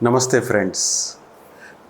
नमस्ते फ्रेंड्स।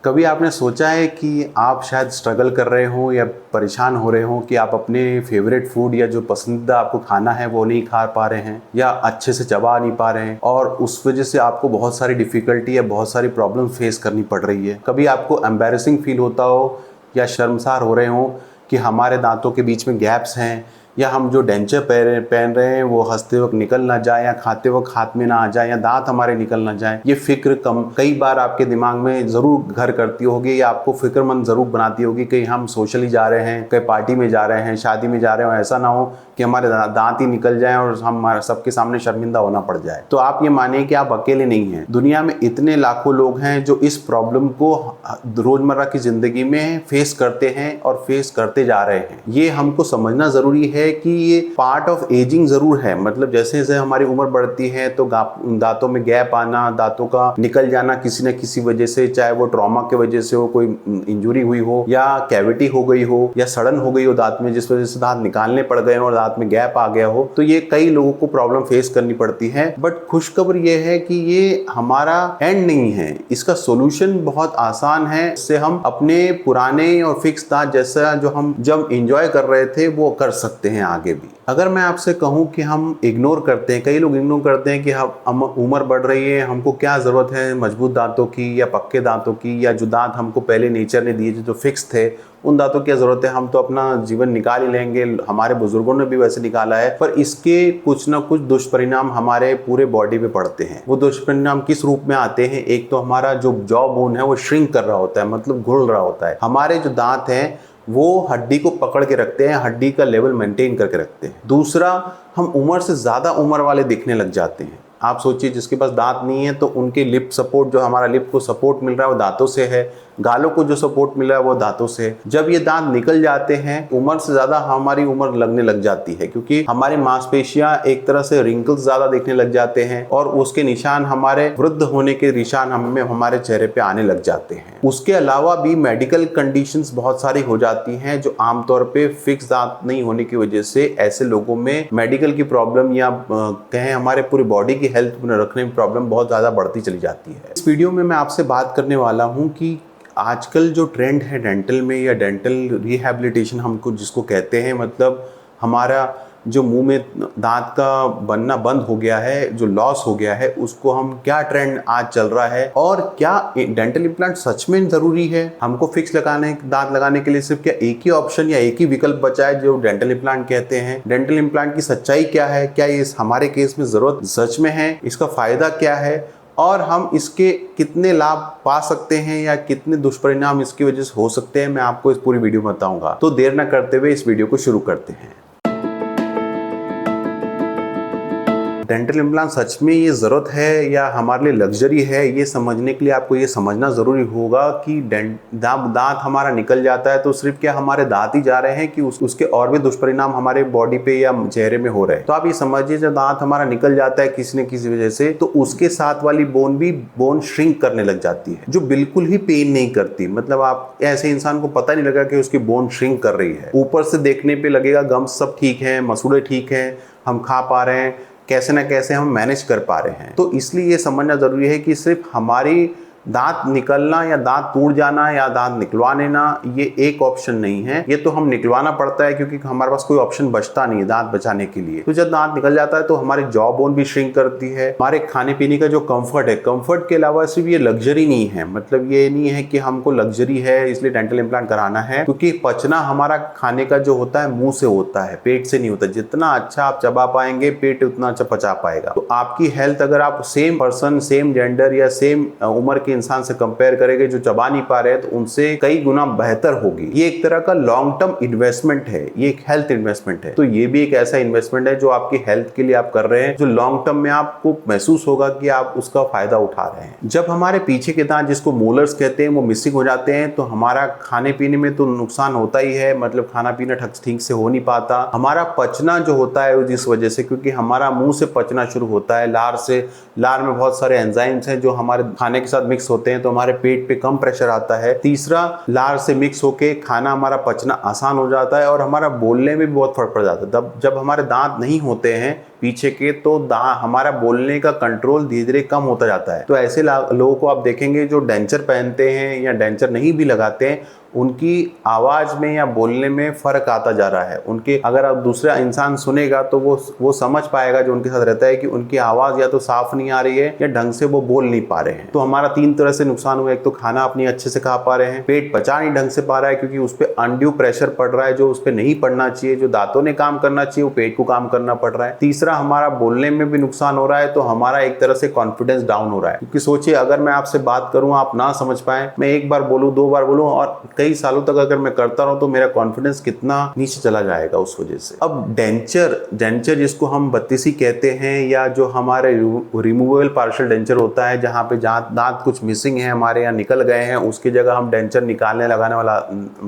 कभी आपने सोचा है कि आप शायद स्ट्रगल कर रहे हो या परेशान हो रहे हो कि आप अपने फेवरेट फूड या जो पसंदीदा आपको खाना है वो नहीं खा पा रहे हैं या अच्छे से चबा नहीं पा रहे हैं और उस वजह से आपको बहुत सारी डिफ़िकल्टी या बहुत सारी प्रॉब्लम फेस करनी पड़ रही है। कभी आपको एम्बैरेसिंग फील होता हो या शर्मसार हो रहे हो कि हमारे दांतों के बीच में गैप्स हैं या हम जो डेंचर पहन रहे हैं वो हंसते वक्त निकल ना जाए या खाते वक्त हाथ में ना आ जाए या दांत हमारे निकल ना जाए। ये फिक्र कई बार आपके दिमाग में ज़रूर घर करती होगी या आपको फिक्रमंद ज़रूर बनाती होगी कि हम सोशली जा रहे हैं, कहीं पार्टी में जा रहे हैं, शादी में जा रहे हो, ऐसा ना हो कि हमारे दांत ही निकल जाएं और हम सबके सामने शर्मिंदा होना पड़ जाए। तो आप ये मानिए कि आप अकेले नहीं हैं। दुनिया में इतने लाखों लोग हैं जो इस प्रॉब्लम को रोज़मर्रा की ज़िंदगी में फेस करते हैं और फेस करते जा रहे हैं। ये हमको समझना ज़रूरी है कि ये पार्ट ऑफ एजिंग ज़रूर है। मतलब जैसे जैसे हमारी उम्र बढ़ती है तो दांतों में गैप आना, दांतों का निकल जाना किसी न किसी वजह से, चाहे वो ट्रॉमा की वजह से हो, कोई इंजुरी हुई हो या कैविटी हो गई हो या सड़न हो गई हो दांत में, जिस वजह से दांत निकालने पड़ गए और दांत में गैप आ गया हो, तो ये कई लोगों को प्रॉब्लम फेस करनी पड़ती है। बट खुशखबर ये है कि ये हमारा एंड नहीं है, इसका सोल्यूशन बहुत आसान है। इससे हम अपने पुराने और फिक्स दांत जैसा जो हम जब एंजॉय कर रहे थे वो कर सकते हैं आगे भी। अगर मैं आपसे कहूं कि हम इग्नोर करते हैं, कई लोग इग्नोर करते हैं कि हम उम्र बढ़ रही है, हमको क्या ज़रूरत है मजबूत दांतों की या पक्के दांतों की, या जो दांत हमको पहले नेचर ने दिए जो फिक्स थे उन दांतों की क्या ज़रूरत है, हम तो अपना जीवन निकाल ही लेंगे, हमारे बुजुर्गों ने भी वैसे निकाला है। पर इसके कुछ ना कुछ दुष्परिणाम हमारे पूरे बॉडी पे पड़ते हैं। वो दुष्परिणाम किस रूप में आते हैं? एक तो हमारा जो जॉ बोन है वो श्रिंक कर रहा होता है, मतलब घुल रहा होता है। हमारे जो दांत हैं वो हड्डी को पकड़ के रखते हैं, हड्डी का लेवल मेंटेन करके रखते हैं। दूसरा, हम उम्र से ज़्यादा उम्र वाले दिखने लग जाते हैं। आप सोचिए जिसके पास दांत नहीं है तो उनके लिप सपोर्ट, जो हमारा लिप को सपोर्ट मिल रहा है वो दांतों से है, गालों को जो सपोर्ट मिल रहा है वो दांतों से है। जब ये दांत निकल जाते हैं, उम्र से ज़्यादा हमारी उम्र लगने लग जाती है, क्योंकि हमारी मांसपेशियां एक तरह से रिंकल्स ज़्यादा दिखने लग जाते हैं और उसके निशान, हमारे वृद्ध होने के निशान हमारे चेहरे पे आने लग जाते हैं। उसके अलावा भी मेडिकल कंडीशंस बहुत सारी हो जाती हैं जो आमतौर पे फिक्स दांत नहीं होने की वजह से ऐसे लोगों में मेडिकल की प्रॉब्लम या कहें हमारे पूरी बॉडी की हेल्थ में रखने में प्रॉब्लम बहुत ज़्यादा बढ़ती चली जाती है। इस वीडियो में मैं आपसे बात करने वाला हूँ कि आजकल जो ट्रेंड है डेंटल में या डेंटल रिहैबिलिटेशन हमको जिसको कहते हैं, मतलब हमारा जो मुंह में दांत का बनना बंद हो गया है, जो लॉस हो गया है, उसको हम क्या ट्रेंड आज चल रहा है और क्या डेंटल इम्प्लांट सच में ज़रूरी है? हमको फिक्स दांत लगाने के लिए सिर्फ क्या एक ही ऑप्शन या एक ही विकल्प बचा है जो डेंटल इम्प्लांट कहते हैं? डेंटल इम्प्लांट की सच्चाई क्या है? क्या ये हमारे केस में ज़रूरत सच में है? इसका फ़ायदा क्या है और हम इसके कितने लाभ पा सकते हैं या कितने दुष्परिणाम इसकी वजह से हो सकते हैं, मैं आपको इस पूरी वीडियो में बताऊंगा। तो देर न करते हुए इस वीडियो को शुरू करते हैं। डेंटल इम्प्लांट सच में ये ज़रूरत है या हमारे लिए लग्जरी है, ये समझने के लिए आपको ये समझना ज़रूरी होगा कि दांत हमारा निकल जाता है तो सिर्फ क्या हमारे दांत ही जा रहे हैं कि उसके और भी दुष्परिणाम हमारे बॉडी पे या चेहरे में हो रहे हैं। तो आप ये समझिए, जब दांत हमारा निकल जाता है किसी न किसी वजह से, तो उसके साथ वाली बोन श्रिंक करने लग जाती है, जो बिल्कुल ही पेन नहीं करती। मतलब आप ऐसे इंसान को पता नहीं लगा कि उसकी बोन श्रिंक कर रही है। ऊपर से देखने पे लगेगा गम्स सब ठीक है, मसूड़े ठीक है, हम खा पा रहे हैं, कैसे ना कैसे हम मैनेज कर पा रहे हैं। तो इसलिए ये समझना ज़रूरी है कि सिर्फ हमारी दांत निकलना या दांत टूट जाना या दांत निकलवा लेना ये एक ऑप्शन नहीं है। ये तो हम निकलवाना पड़ता है क्योंकि हमारे पास कोई ऑप्शन बचता नहीं है दांत बचाने के लिए। तो जब दांत निकल जाता है तो हमारी जॉ बोन भी श्रिंक करती है। हमारे खाने पीने का जो कंफर्ट है, कंफर्ट के अलावा सिर्फ ये लग्जरी नहीं है, मतलब ये नहीं है कि हमको लग्जरी है इसलिए डेंटल इम्प्लांट कराना है, क्योंकि पचना हमारा खाने का जो होता है मुंह से होता है, पेट से नहीं होता। जितना अच्छा आप चबा पाएंगे पेट उतना अच्छा पचा पाएगा। तो आपकी हेल्थ, अगर आप सेम पर्सन, सेम जेंडर या सेम उम्र के इंसान से कंपेयर करेंगे जो चबा नहीं पा रहे हैं, तो उनसे कई गुना बेहतर होगी। ये एक तरह का लॉन्ग टर्म इन्वेस्टमेंट है, ये एक हेल्थ इन्वेस्टमेंट है। तो ये भी एक ऐसा इन्वेस्टमेंट है जो आपकी हेल्थ के लिए आप कर रहे हैं, जो लॉन्ग टर्म में आपको महसूस होगा कि आप उसका फायदा उठा रहे हैं। जब हमारे पीछे के दांत, जिसको मोलर्स कहते हैं, वो मिसिंग हो जाते हैं तो हमारा खाने पीने में तो नुकसान होता ही है, मतलब खाना पीना ठीक से हो नहीं पाता। हमारा पचना जो होता है जिस वजह से, क्योंकि हमारा मुंह से पचना शुरू होता है, लार में बहुत सारे एंजाइम्स हैं जो हमारे खाने के साथ मिक्स होते हैं, तो हमारे पेट पे कम प्रेशर आता है। तीसरा, लार से मिक्स होके खाना हमारा पचना आसान हो जाता है और हमारा बोलने में भी बहुत फर्क पड़ जाता है। जब हमारे दांत नहीं होते हैं पीछे के, तो हमारा बोलने का कंट्रोल धीरे धीरे कम होता जाता है। तो ऐसे लोगों को आप देखेंगे जो डेंचर पहनते हैं या डेंचर नहीं भी लगाते हैं, उनकी आवाज़ में या बोलने में फ़र्क आता जा रहा है। उनके अगर अब दूसरा इंसान सुनेगा तो वो समझ पाएगा जो उनके साथ रहता है कि उनकी आवाज़ या तो साफ़ नहीं आ रही है या ढंग से वो बोल नहीं पा रहे हैं। तो हमारा 3 तरह से नुकसान हुआ। एक तो खाना अपनी अच्छे से खा पा रहे हैं, पेट पचा नहीं ढंग से पा रहा है क्योंकि उस पर अनड्यू प्रेशर पड़ रहा है जो उस पर नहीं पड़ना चाहिए। जो दांतों ने काम करना चाहिए वो पेट को काम करना पड़ रहा है। तीसरा, हमारा बोलने में भी नुकसान हो रहा है, तो हमारा एक तरह से कॉन्फिडेंस डाउन हो रहा है। क्योंकि सोचिए, अगर मैं आपसे बात करूँ, आप ना समझ पाए, मैं एक बार बोलूँ, 2 बार बोलूँ और कई सालों तक अगर मैं करता रहूं तो मेरा कॉन्फिडेंस कितना नीचे चला जाएगा उस वजह से। अब डेंचर जिसको हम बत्तीसी कहते हैं, या जो हमारे रिमूवेबल पार्शियल डेंचर होता है, जहाँ पे दांत कुछ मिसिंग है हमारे यहाँ, निकल गए हैं, उसकी जगह हम डेंचर लगाने वाला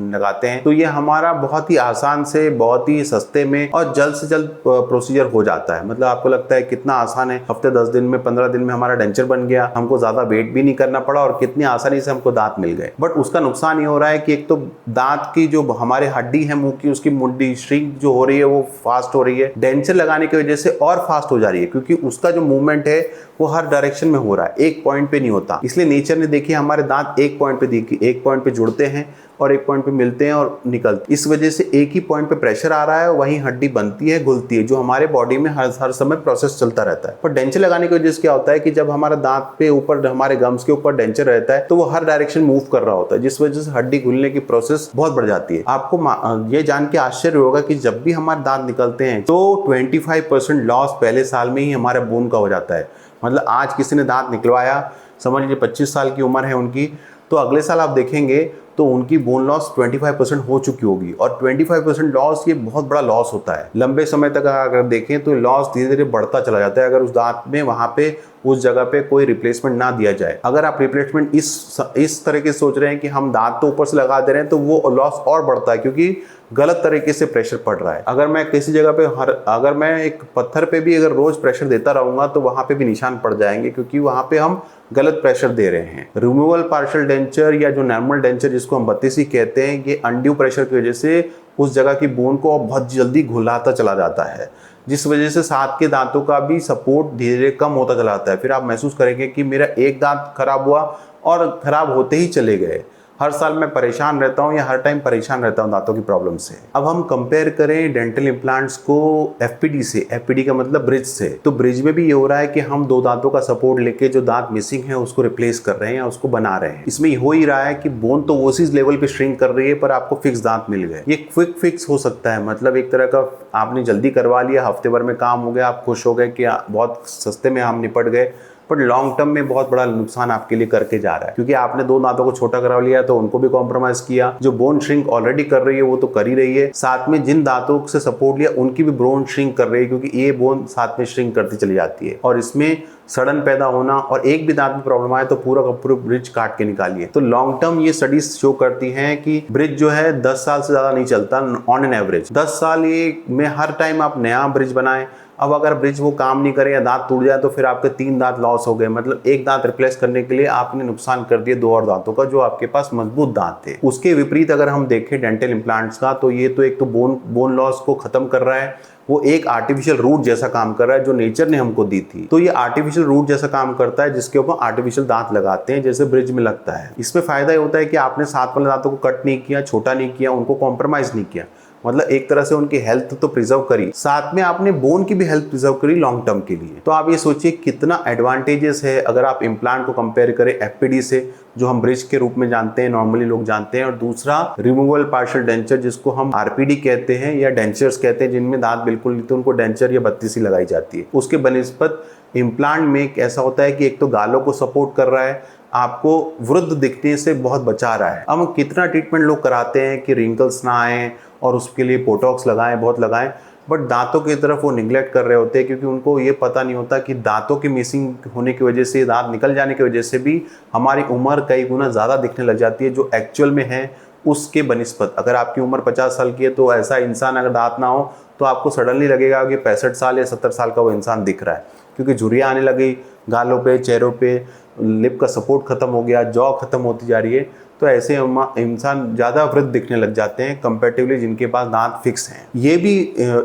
लगाते हैं। तो ये हमारा बहुत ही आसान से, बहुत ही सस्ते में और जल्द से जल्द प्रोसीजर हो जाता है। मतलब आपको लगता है कितना आसान है, हफ्ते 10 दिन में, 15 दिन में हमारा डेंचर बन गया, हमको ज्यादा वेट भी नहीं करना पड़ा और कितनी आसानी से हमको दांत मिल गए। बट उसका नुकसान ये हो रहा है कि एक तो दांत की जो हमारे हड्डी है मुंह की, उसकी मुंडी श्रिंक जो हो रही है वो फास्ट हो रही है। डेंचर लगाने की वजह से और फास्ट हो जा रही है क्योंकि उसका जो मूवमेंट है वो हर डायरेक्शन में हो रहा है, एक पॉइंट पे नहीं होता। इसलिए नेचर ने देखिए हमारे दांत एक पॉइंट पे जुड़ते हैं और एक पॉइंट पे मिलते हैं और निकलते। इस वजह से एक ही पॉइंट पे प्रेशर आ रहा है, वहीं हड्डी बनती है, घुलती है, जो हमारे बॉडी में हर समय प्रोसेस चलता रहता है। पर डेंचर लगाने की वजह से क्या होता है कि जब हमारा दांत पे ऊपर, हमारे गम्स के ऊपर डेंचर रहता है तो वो हर डायरेक्शन मूव कर रहा होता है, जिस वजह से हड्डी घुलने की प्रोसेस बहुत बढ़ जाती है। आपको ये जान के आश्चर्य होगा कि जब भी हमारे दांत निकलते हैं तो 25% लॉस पहले साल में ही हमारे बोन का हो जाता है। मतलब आज किसी ने दांत निकलवाया, समझ लीजिए 25 साल की उम्र है उनकी, तो अगले साल आप देखेंगे तो उनकी बोन लॉस 25% हो चुकी होगी। और 25% लॉस ये बहुत बड़ा लॉस होता है। लंबे समय तक अगर देखें तो लॉस धीरे धीरे बढ़ता चला जाता है अगर उस दांत में वहां पे उस जगह पे कोई रिप्लेसमेंट ना दिया जाए। अगर आप रिप्लेसमेंट इस तरह के सोच रहे हैं कि हम दांत तो ऊपर से लगा दे रहे हैं, तो वो लॉस और बढ़ता है क्योंकि गलत तरीके से प्रेशर पड़ रहा है। अगर मैं किसी जगह पे अगर मैं एक पत्थर पे भी अगर रोज प्रेशर देता रहूंगा तो वहां पे भी निशान पड़ जाएंगे क्योंकि वहां पे हम गलत प्रेशर दे रहे हैं। रिमूवल पार्शियल डेंचर या जो नॉर्मल डेंचर जिसको हम बत्तीसी कहते हैं, ये अनड्यू प्रेशर की वजह से उस जगह की बोन को बहुत जल्दी घुलाता चला जाता है, जिस वजह से साथ के दांतों का भी सपोर्ट धीरे धीरे कम होता चला जाता है। फिर आप महसूस करेंगे कि मेरा एक दांत खराब हुआ और खराब होते ही चले गए। हर साल मैं परेशान रहता हूँ या हर टाइम परेशान रहता हूँ दांतों की प्रॉब्लम से। अब हम कंपेयर करें डेंटल इम्प्लांट्स को एफपीडी से, एफपीडी का मतलब ब्रिज से, तो ब्रिज में भी ये हो रहा है कि हम 2 दांतों का सपोर्ट लेके जो दांत मिसिंग है उसको रिप्लेस कर रहे हैं या उसको बना रहे हैं। इसमें हो ही रहा है कि बोन तो उसी लेवल पे श्रिंक कर रही है पर आपको फिक्स दांत मिल गए। ये क्विक फिक्स हो सकता है, मतलब एक तरह का आपने जल्दी करवा लिया, हफ्ते भर में काम हो गया, आप खुश हो गए कि बहुत सस्ते में हम निपट गए, पर लॉन्ग टर्म में बहुत बड़ा नुकसान आपके लिए करके जा रहा है क्योंकि आपने 2 दांतों को छोटा करा लिया तो उनको भी कॉम्प्रोमाइज किया। जो बोन श्रिंक ऑलरेडी कर रही है वो तो कर ही रही है, साथ में जिन दांतों से सपोर्ट लिया उनकी भी बोन श्रिंक कर रही है क्योंकि ये बोन साथ में श्रिंक करती चली जाती है और इसमें सडन पैदा होना और एक भी दांत में प्रॉब्लम आए तो पूरा का पूरा ब्रिज काट के निकालिए। तो लॉन्ग टर्म ये स्टडीज शो करती हैं कि ब्रिज जो है 10 साल से ज्यादा नहीं चलता ऑन एन एवरेज। 10 साल ये में हर टाइम आप नया ब्रिज बनाएं। अब अगर ब्रिज वो काम नहीं करे या दांत टूट जाए तो फिर आपके 3 दांत लॉस हो गए, मतलब एक दांत रिप्लेस करने के लिए आपने नुकसान कर दिए 2 और दांतों का जो आपके पास मजबूत दांत थे। उसके विपरीत अगर हम देखें डेंटल इम्प्लांट्स का, तो ये तो एक तो बोन लॉस को खत्म कर रहा है, वो एक आर्टिफिशियल रूट जैसा काम कर रहा है जो नेचर ने हमको दी थी। तो ये आर्टिफिशियल रूट जैसा काम करता है जिसके ऊपर आर्टिफिशियल दांत लगाते हैं जैसे ब्रिज में लगता है। इसमें फायदा ये होता है कि आपने साथ वाले दांतों को कट नहीं किया, छोटा नहीं किया, उनको कॉम्प्रोमाइज नहीं किया, मतलब एक तरह से उनकी हेल्थ तो प्रिजर्व करी, साथ में आपने बोन की भी हेल्थ प्रिजर्व करी लॉन्ग टर्म के लिए। तो आप ये सोचिए कितना एडवांटेजेस है अगर आप इम्प्लांट को कंपेयर करें एफपीडी से, जो हम ब्रिज के रूप में जानते हैं, नॉर्मली लोग जानते हैं, और दूसरा रिमूवल पार्शियल डेंचर जिसको हम आरपीडी कहते हैं या डेंचर्स कहते हैं, जिनमें दांत बिल्कुल नहीं तो उनको डेंचर या बत्तीसी लगाई जाती है। उसके बनिस्पत इम्प्लांट में ऐसा होता है कि एक तो गालों को सपोर्ट कर रहा है, आपको वृद्ध दिखने से बहुत बचा रहा है। अब कितना ट्रीटमेंट लोग कराते हैं कि रिंकल्स ना आए और उसके लिए बोटॉक्स लगाएं, बहुत लगाएं, बट दांतों की तरफ वो निगलेक्ट कर रहे होते हैं क्योंकि उनको ये पता नहीं होता कि दांतों की मिसिंग होने की वजह से, दांत निकल जाने की वजह से भी हमारी उम्र कई गुना ज़्यादा दिखने लग जाती है जो एक्चुअल में है उसके बनिस्पत। अगर आपकी उम्र 50 साल की है तो ऐसा इंसान अगर दांत ना हो तो आपको सडनली लगेगा कि 65 साल या 70 साल का वो इंसान दिख रहा है क्योंकि झुर्रियाँ आने लगी गालों पे, चेहरों पे, लिप का सपोर्ट खत्म हो गया, जॉ खत्म होती जा रही है। तो ऐसे इंसान ज़्यादा वृद्ध दिखने लग जाते हैं कंपैरेटिवली जिनके पास दांत फिक्स हैं। ये भी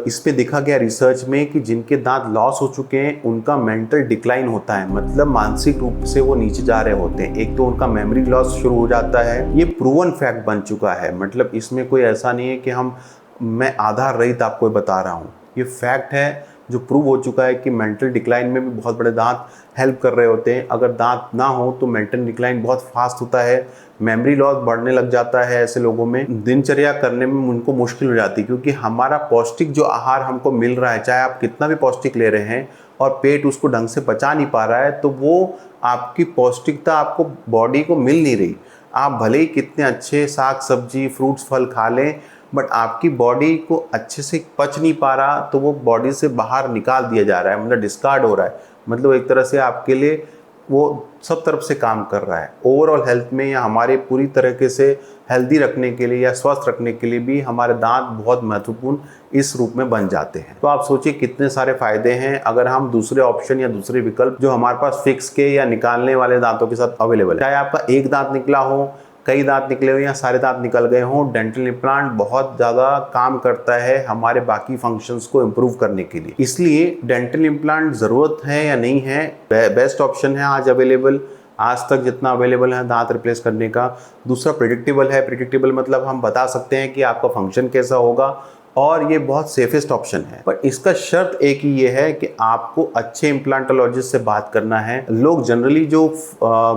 इस पे देखा गया रिसर्च में कि जिनके दांत लॉस हो चुके हैं उनका मेंटल डिक्लाइन होता है, मतलब मानसिक रूप से वो नीचे जा रहे होते हैं। एक तो उनका मेमोरी लॉस शुरू हो जाता है, ये प्रूवन फैक्ट बन चुका है। मतलब इसमें कोई ऐसा नहीं है कि मैं आधार रहित आपको बता रहा हूँ, ये फैक्ट है जो प्रूव हो चुका है कि मेंटल डिक्लाइन में भी बहुत बड़े दांत हेल्प कर रहे होते हैं। अगर दांत ना हो तो मेंटल डिक्लाइन बहुत फास्ट होता है, मेमोरी लॉस बढ़ने लग जाता है। ऐसे लोगों में दिनचर्या करने में उनको मुश्किल हो जाती है, क्योंकि हमारा पौष्टिक जो आहार हमको मिल रहा है, चाहे आप कितना भी पौष्टिक ले रहे हैं और पेट उसको ढंग से पचा नहीं पा रहा है, तो वो आपकी पौष्टिकता आपको बॉडी को मिल नहीं रही। आप भले ही कितने अच्छे साग सब्जी फ्रूट्स फल खा लें, बट आपकी बॉडी को अच्छे से पच नहीं पा रहा, तो वो बॉडी से बाहर निकाल दिया जा रहा है, मतलब डिस्कार्ड हो रहा है। मतलब एक तरह से आपके लिए वो सब तरफ से काम कर रहा है। ओवरऑल हेल्थ में या हमारे पूरी तरीके से हेल्दी रखने के लिए या स्वस्थ रखने के लिए भी हमारे दांत बहुत महत्वपूर्ण इस रूप में बन जाते हैं। तो आप सोचिए कितने सारे फायदे हैं अगर हम दूसरे ऑप्शन या दूसरे विकल्प जो हमारे पास फिक्स के या निकालने वाले दांतों के साथ अवेलेबल है, चाहे आपका एक दांत निकला हो, कई दांत निकले हो या सारे दांत निकल गए हों, डेंटल इम्प्लांट बहुत ज़्यादा काम करता है हमारे बाकी फंक्शंस को इम्प्रूव करने के लिए। इसलिए डेंटल इम्प्लांट ज़रूरत है या नहीं है, बेस्ट ऑप्शन है आज अवेलेबल, आज तक जितना अवेलेबल है दांत रिप्लेस करने का। दूसरा प्रेडिक्टेबल है। प्रेडिक्टेबल मतलब हम बता सकते हैं कि आपका फंक्शन कैसा होगा, और ये बहुत सेफेस्ट ऑप्शन है। पर इसका शर्त एक ही ये है कि आपको अच्छे इम्प्लांटोलॉजिस्ट से बात करना है। लोग जनरली जो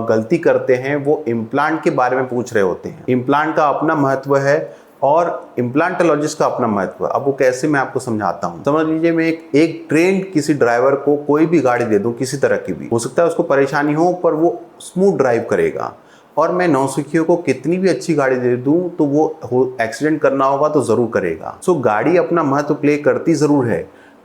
गलती करते हैं वो इम्प्लांट के बारे में पूछ रहे होते हैं। इम्प्लांट का अपना महत्व है और इम्प्लांटोलॉजिस्ट का अपना महत्व है। अब वो कैसे, मैं आपको समझाता हूँ। समझ लीजिए मैं एक ट्रेंड किसी ड्राइवर को कोई भी गाड़ी दे दूँ, किसी तरह की भी, हो सकता है उसको परेशानी हो पर वो स्मूथ ड्राइव करेगा, और मैं नौसिखियों को कितनी भी अच्छी गाड़ी दे दूं तो वो एक्सीडेंट करना होगा तो ज़रूर करेगा। सो गाड़ी अपना महत्व प्ले करती ज़रूर है,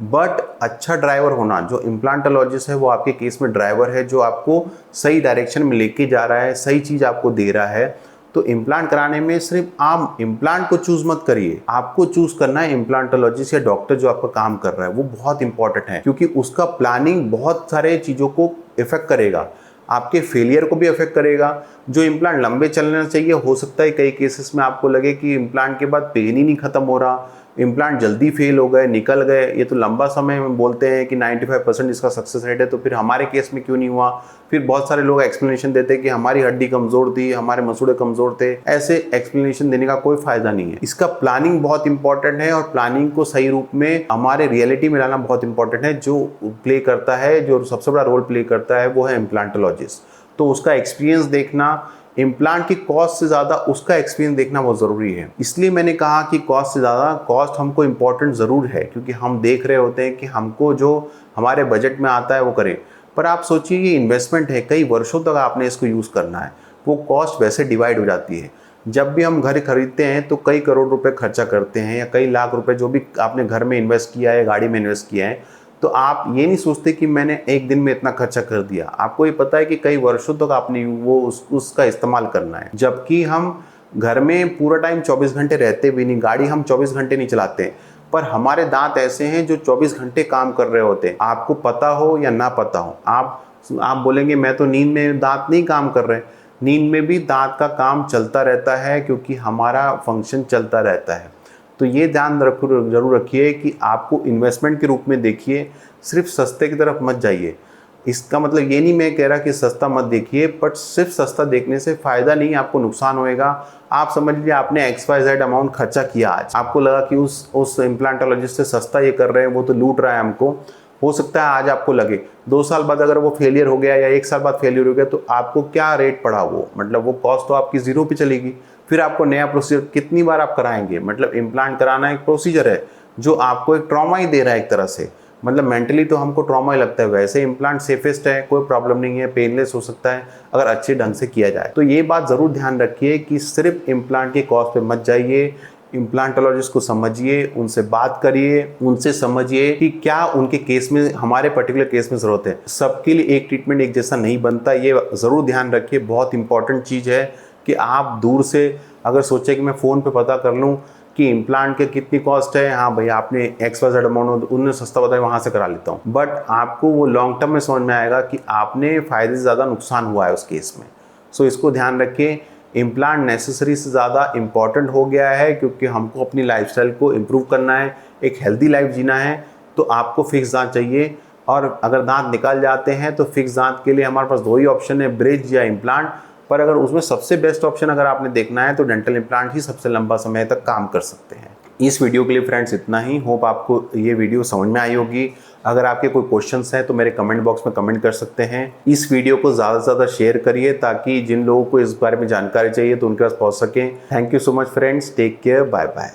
बट अच्छा ड्राइवर होना, जो इम्प्लांटोलॉजिस्ट है वो आपके केस में ड्राइवर है, जो आपको सही डायरेक्शन में लेके जा रहा है, सही चीज़ आपको दे रहा है। तो इम्प्लांट कराने में सिर्फ आप इम्प्लांट को चूज मत करिए, आपको चूज करना है इम्प्लांटोलॉजिस्ट या डॉक्टर जो आपका काम कर रहा है। वो बहुत इंपॉर्टेंट है, क्योंकि उसका प्लानिंग बहुत सारे चीज़ों को इफेक्ट करेगा, आपके फेलियर को भी अफेक्ट करेगा। जो इम्प्लांट लंबे चलना चाहिए, हो सकता है कई केसेस में आपको लगे कि इम्प्लांट के बाद पेन ही नहीं खत्म हो रहा, इम्प्लांट जल्दी फेल हो गए, निकल गए, ये तो लंबा समय में बोलते हैं कि 95% इसका सक्सेस रेट है, तो फिर हमारे केस में क्यों नहीं हुआ। फिर बहुत सारे लोग एक्सप्लेनेशन देते हैं कि हमारी हड्डी कमज़ोर थी, हमारे मसूड़े कमज़ोर थे। ऐसे एक्सप्लेनेशन देने का कोई फायदा नहीं है। इसका प्लानिंग बहुत इंपॉर्टेंट है, और प्लानिंग को सही रूप में हमारे रियलिटी में लाना बहुत इंपॉर्टेंट है। जो प्ले करता है, जो सबसे बड़ा रोल प्ले करता है, वो है इम्प्लांटोलॉजिस्ट। तो उसका एक्सपीरियंस देखना, इम्प्लांट की कॉस्ट से ज़्यादा उसका एक्सपीरियंस देखना बहुत ज़रूरी है। इसलिए मैंने कहा कि कॉस्ट से ज़्यादा कॉस्ट हमको इम्पॉर्टेंट ज़रूर है, क्योंकि हम देख रहे होते हैं कि हमको जो हमारे बजट में आता है वो करें। पर आप सोचिए ये इन्वेस्टमेंट है, कई वर्षों तक आपने इसको यूज़ करना है, वो कॉस्ट वैसे डिवाइड हो जाती है। जब भी हम घर खरीदते हैं तो कई करोड़ रुपए खर्चा करते हैं, या कई लाख रुपए जो भी आपने घर में इन्वेस्ट किया है, गाड़ी में इन्वेस्ट किया है, तो आप ये नहीं सोचते कि मैंने एक दिन में इतना खर्चा कर दिया। आपको ये पता है कि कई वर्षों तक आपने वो उसका इस्तेमाल करना है। जबकि हम घर में पूरा टाइम 24 घंटे रहते भी नहीं, गाड़ी हम 24 घंटे नहीं चलाते, पर हमारे दांत ऐसे हैं जो 24 घंटे काम कर रहे होते हैं। आपको पता हो या ना पता हो, आप बोलेंगे मैं तो नींद में दांत नहीं काम कर रहे, नींद में भी दांत का काम चलता रहता है, क्योंकि हमारा फंक्शन चलता रहता है। तो ये ध्यान जरूर रखिए कि आपको इन्वेस्टमेंट के रूप में देखिए, सिर्फ सस्ते की तरफ मत जाइए। इसका मतलब ये नहीं मैं कह रहा कि सस्ता मत देखिए, बट सिर्फ सस्ता देखने से फ़ायदा नहीं, आपको नुकसान होएगा। आप समझ लीजिए आपने XYZ अमाउंट खर्चा किया आज, आपको लगा कि उस इम्प्लांटोलॉजिस्ट से सस्ता ये कर रहे हैं, वो तो लूट रहा है हमको। हो सकता है आज आपको लगे, 2 साल बाद अगर वो फेलियर हो गया या 1 साल बाद फेलियर हो गया, तो आपको क्या रेट पड़ा, वो मतलब वो कॉस्ट तो आपकी ज़ीरो पे चलेगी। फिर आपको नया प्रोसीजर कितनी बार आप कराएंगे। मतलब इम्प्लांट कराना एक प्रोसीजर है जो आपको एक ट्रॉमा ही दे रहा है एक तरह से, मतलब मेंटली तो हमको ट्रॉमा ही लगता है। वैसे इम्प्लांट सेफेस्ट है, कोई प्रॉब्लम नहीं है, पेनलेस हो सकता है अगर अच्छे ढंग से किया जाए। तो ये बात ज़रूर ध्यान रखिए कि सिर्फ इम्प्लांट के कॉस्ट पे मत जाइए, इम्प्लांटोलॉजिस्ट को समझिए, उनसे बात करिए, उनसे समझिए कि क्या उनके केस में, हमारे पर्टिकुलर केस में ज़रूरत है। सबके लिए एक ट्रीटमेंट एक जैसा नहीं बनता, ये ज़रूर ध्यान रखिए। बहुत इंपॉर्टेंट चीज़ है कि आप दूर से अगर सोचें कि मैं फ़ोन पे पता कर लूँ कि इम्प्लांट के कितनी कॉस्ट है, हाँ भाई आपने XYZ अमाउंट उन्होंने सस्ता बताया, वहाँ से करा लेता हूँ, बट आपको वो लॉन्ग टर्म में समझ में आएगा कि आपने फ़ायदे से ज़्यादा नुकसान हुआ है उस केस में। सो इसको ध्यान रखें इम्प्लांट नेसेसरी से ज़्यादा इम्पॉर्टेंट हो गया है, क्योंकि हमको अपनी लाइफस्टाइल को इम्प्रूव करना है, एक हेल्दी लाइफ जीना है, तो आपको फिक्स दांत चाहिए। और अगर दांत निकल जाते हैं तो फिक्स दांत के लिए हमारे पास दो ही ऑप्शन है, ब्रिज या इम्प्लांट। पर अगर उसमें सबसे बेस्ट ऑप्शन अगर आपने देखना है तो डेंटल इम्प्लांट ही सबसे लंबा समय तक काम कर सकते हैं। इस वीडियो के लिए फ्रेंड्स इतना ही। होप आपको ये वीडियो समझ में आई होगी। अगर आपके कोई क्वेश्चंस हैं तो मेरे कमेंट बॉक्स में कमेंट कर सकते हैं। इस वीडियो को ज़्यादा से ज़्यादा शेयर करिए ताकि जिन लोगों को इस बारे में जानकारी चाहिए तो उनके पास पहुंच सकें। Thank you so much friends, take care, bye bye.